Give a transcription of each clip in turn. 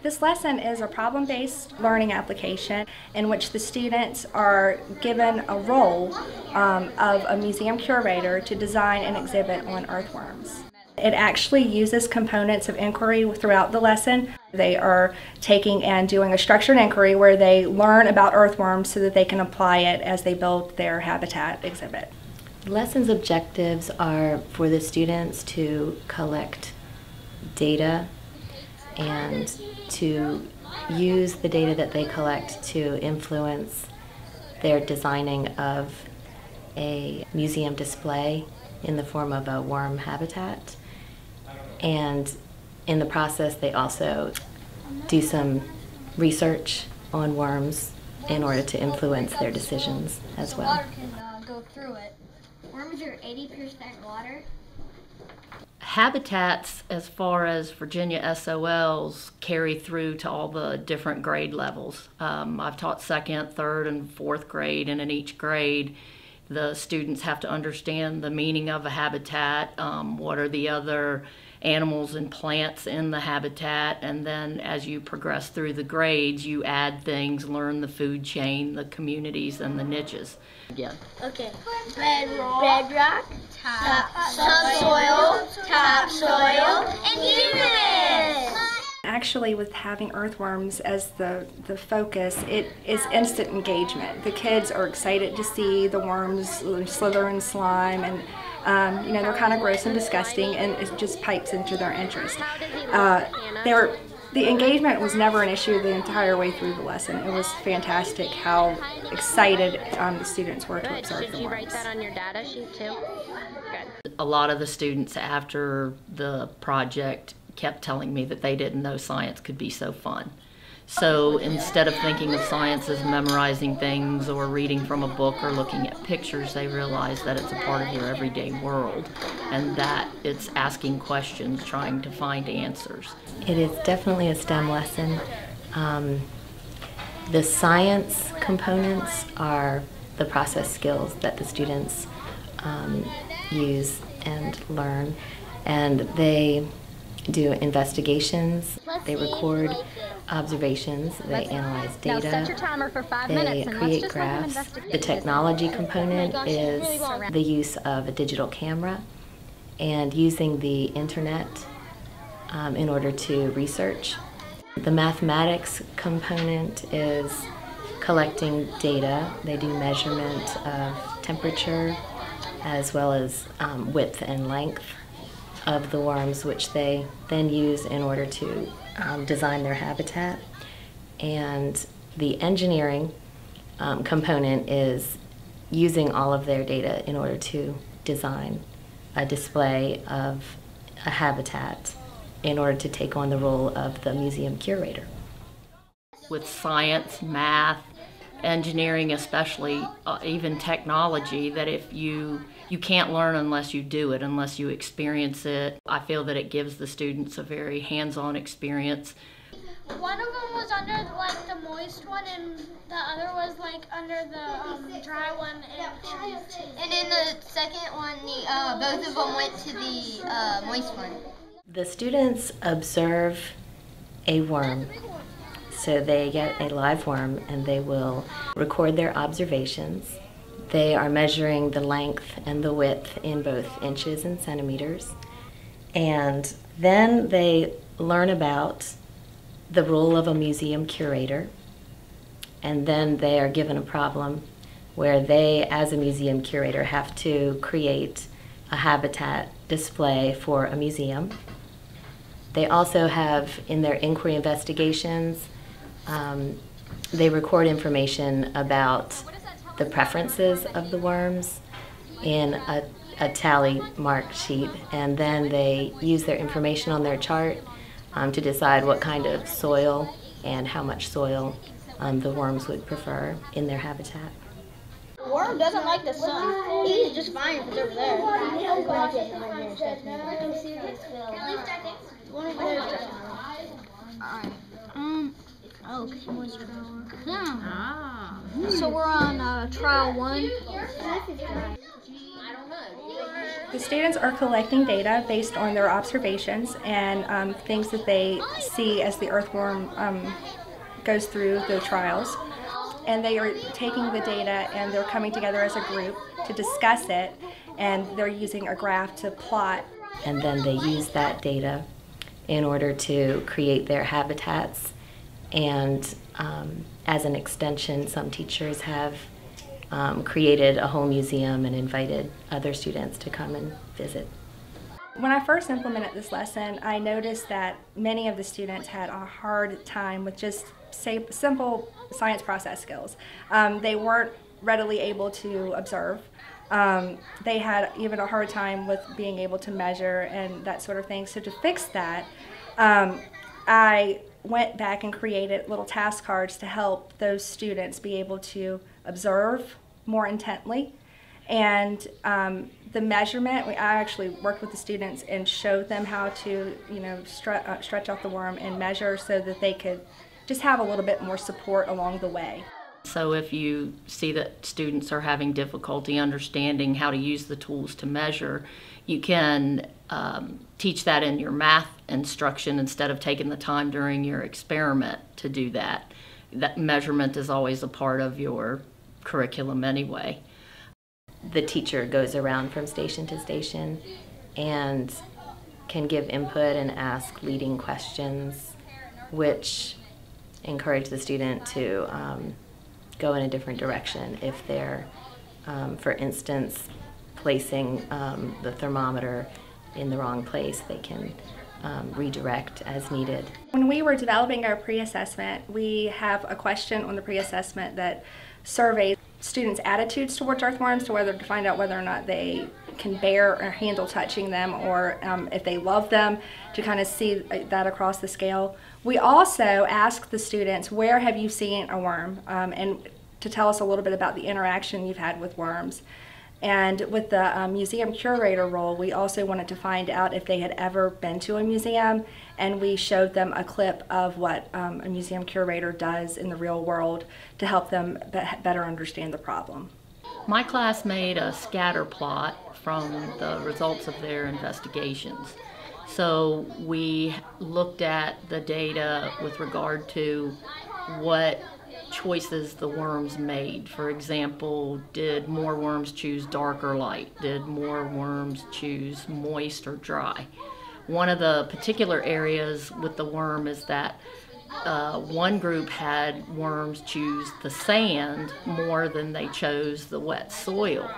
This lesson is a problem-based learning application in which the students are given a role of a museum curator to design an exhibit on earthworms. It actually uses components of inquiry throughout the lesson. They are taking and doing a structured inquiry where they learn about earthworms so that they can apply it as they build their habitat exhibit. The lesson's objectives are for the students to collect data and to use the data that they collect to influence their designing of a museum display in the form of a worm habitat. And in the process, they also do some research on worms in order to influence their decisions as well. Water can go through it. Worms are 80% water. Habitats, as far as Virginia SOLs, carry through to all the different grade levels. I've taught second, third, and fourth grade, and in each grade, the students have to understand the meaning of a habitat, what are the other animals and plants in the habitat, and then as you progress through the grades, you add things, learn the food chain, the communities, and the niches. Again. Okay. Bedrock, subsoil, topsoil, and humus. Actually, with having earthworms as the focus, it is instant engagement. The kids are excited to see the worms slither in slime, and you know, they're kind of gross and disgusting, and it just pipes into their interest. The engagement was never an issue the entire way through the lesson. It was fantastic how excited the students were to observe the worms. Did you write that on your data sheet too? Good. A lot of the students after the project kept telling me that they didn't know science could be so fun. So instead of thinking of science as memorizing things or reading from a book or looking at pictures, they realized that it's a part of your everyday world and that it's asking questions, trying to find answers. It is definitely a STEM lesson. The science components are the process skills that the students use and learn, and they do investigations, they record observations, they analyze data, they create graphs. The technology component is the use of a digital camera and using the internet in order to research. The mathematics component is collecting data. They do measurement of temperature as well as width and length of the worms, which they then use in order to design their habitat. And the engineering component is using all of their data in order to design a display of a habitat in order to take on the role of the museum curator. With science, math, engineering especially, even technology, that if you can't learn unless you do it, unless you experience it. I feel that it gives the students a very hands-on experience. One of them was under like the moist one, and the other was like under the dry one. And in the second one, both of them went to the moist one. The students observe a worm. So they get a live worm and they will record their observations. They are measuring the length and the width in both inches and centimeters. And then they learn about the role of a museum curator. And then they are given a problem where they, as a museum curator, have to create a habitat display for a museum. They also have, in their inquiry investigations, they record information about the preferences of the worms in a tally mark sheet, and then they use their information on their chart to decide what kind of soil and how much soil the worms would prefer in their habitat. The worm doesn't like the sun. He's just fine if it's over there. So we're on trial 1. The students are collecting data based on their observations and things that they see as the earthworm goes through the trials. And they are taking the data and they're coming together as a group to discuss it, and they're using a graph to plot. And then they use that data in order to create their habitats. And as an extension, some teachers have created a whole museum and invited other students to come and visit. When I first implemented this lesson, I noticed that many of the students had a hard time with just simple science process skills. They weren't readily able to observe. They had even a hard time with being able to measure and that sort of thing. So to fix that, I went back and created little task cards to help those students be able to observe more intently. And the measurement, I actually worked with the students and showed them how to, stretch out the worm and measure so that they could just have a little bit more support along the way. So if you see that students are having difficulty understanding how to use the tools to measure, you can teach that in your math instruction instead of taking the time during your experiment to do that. That measurement is always a part of your curriculum anyway. The teacher goes around from station to station and can give input and ask leading questions, which encourage the student to go in a different direction. If they're, for instance, placing the thermometer in the wrong place, they can redirect as needed. When we were developing our pre-assessment, we have a question on the pre-assessment that surveys students' attitudes towards earthworms to find out whether or not they can bear or handle touching them, or if they love them, to kind of see that across the scale. We also ask the students, where have you seen a worm, and to tell us a little bit about the interaction you've had with worms. And with the museum curator role, we also wanted to find out if they had ever been to a museum, and we showed them a clip of what a museum curator does in the real world to help them better understand the problem. My class made a scatter plot from the results of their investigations. So we looked at the data with regard to what choices the worms made. For example, did more worms choose dark or light? Did more worms choose moist or dry? One of the particular areas with the worm is that one group had worms choose the sand more than they chose the wet soil.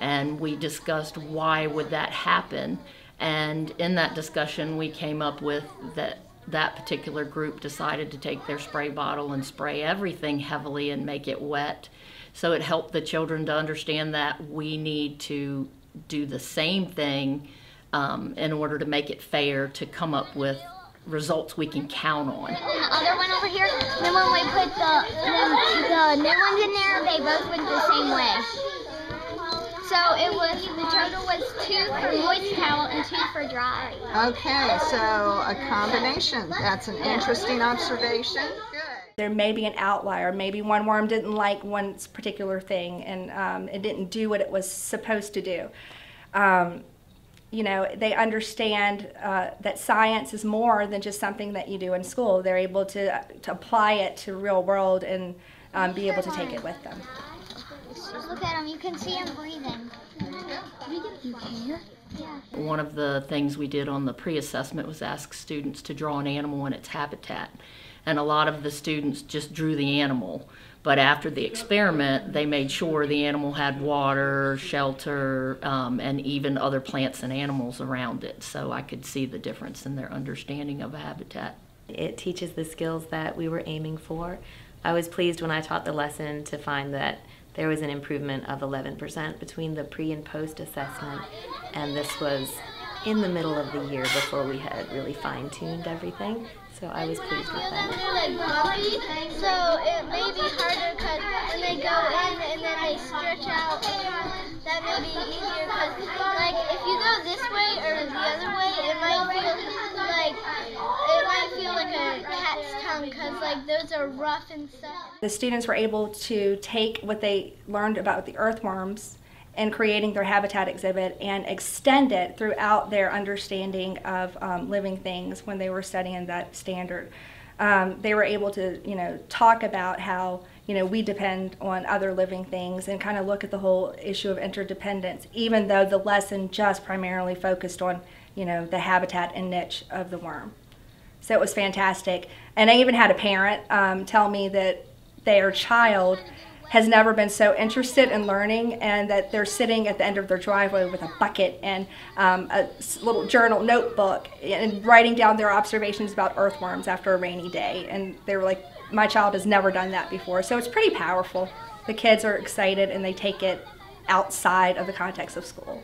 And we discussed why would that happen. And in that discussion, we came up with that particular group decided to take their spray bottle and spray everything heavily and make it wet. So it helped the children to understand that we need to do the same thing in order to make it fair, to come up with results we can count on. And the other one over here, then when we put the new ones in there, they both went the same way. So the total was 2 for moist towel and 2 for dry. Okay, so a combination. That's an interesting observation. Good. There may be an outlier. Maybe one worm didn't like one particular thing and it didn't do what it was supposed to do. They understand that science is more than just something that you do in school. They're able to apply it to real world and be able to take it with them. Just look at him. You can see him breathing. You can? Yeah. One of the things we did on the pre-assessment was ask students to draw an animal in its habitat. And a lot of the students just drew the animal. But after the experiment, they made sure the animal had water, shelter, and even other plants and animals around it. So I could see the difference in their understanding of a habitat. It teaches the skills that we were aiming for. I was pleased when I taught the lesson to find that there was an improvement of 11% between the pre and post assessment, and this was in the middle of the year before we had really fine-tuned everything. So I was pleased with that. They're like bumpy, so it may be harder because when they go in and then they stretch out, that may be easier because like if you go this way or the other way, it might feel like a cat's tongue because like those are rough and stuff. The students were able to take what they learned about the earthworms in creating their habitat exhibit and extend it throughout their understanding of living things when they were studying that standard. They were able to, talk about how, we depend on other living things and kind of look at the whole issue of interdependence, even though the lesson just primarily focused on, the habitat and niche of the worm. So it was fantastic. And I even had a parent tell me that their child has never been so interested in learning, and that they're sitting at the end of their driveway with a bucket and a little journal notebook and writing down their observations about earthworms after a rainy day. And they were like, my child has never done that before. So it's pretty powerful. The kids are excited and they take it outside of the context of school.